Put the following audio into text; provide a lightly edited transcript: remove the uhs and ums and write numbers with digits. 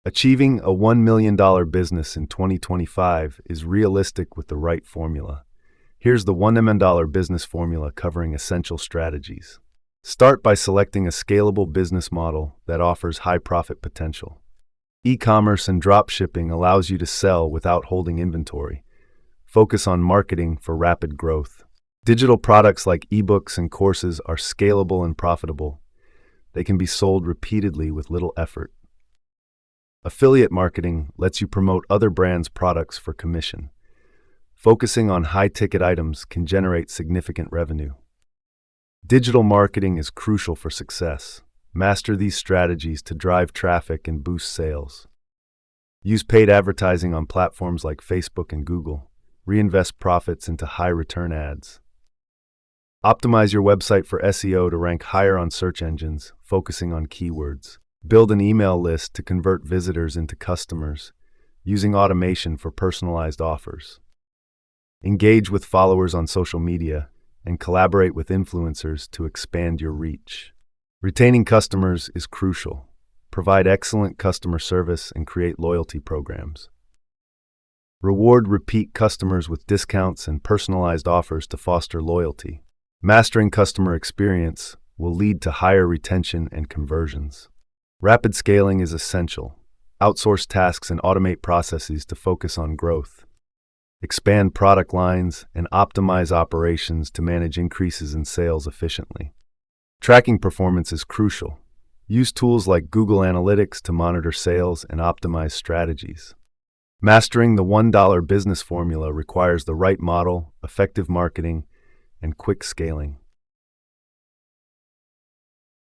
Achieving a $1 million business in 2025 is realistic with the right formula. Here's the $1 million business formula covering essential strategies. Start by selecting a scalable business model that offers high profit potential. E-commerce and dropshipping allows you to sell without holding inventory. Focus on marketing for rapid growth. Digital products like ebooks and courses are scalable and profitable. They can be sold repeatedly with little effort. Affiliate marketing lets you promote other brands' products for commission. Focusing on high-ticket items can generate significant revenue. Digital marketing is crucial for success. Master these strategies to drive traffic and boost sales. Use paid advertising on platforms like Facebook and Google. Reinvest profits into high-return ads. Optimize your website for SEO to rank higher on search engines, focusing on keywords. Build an email list to convert visitors into customers, using automation for personalized offers. Engage with followers on social media and collaborate with influencers to expand your reach. Retaining customers is crucial. Provide excellent customer service and create loyalty programs. Reward repeat customers with discounts and personalized offers to foster loyalty. Mastering customer experience will lead to higher retention and conversions. Rapid scaling is essential. Outsource tasks and automate processes to focus on growth. Expand product lines and optimize operations to manage increases in sales efficiently. Tracking performance is crucial. Use tools like Google Analytics to monitor sales and optimize strategies. Mastering the $1 business formula requires the right model, effective marketing, and quick scaling.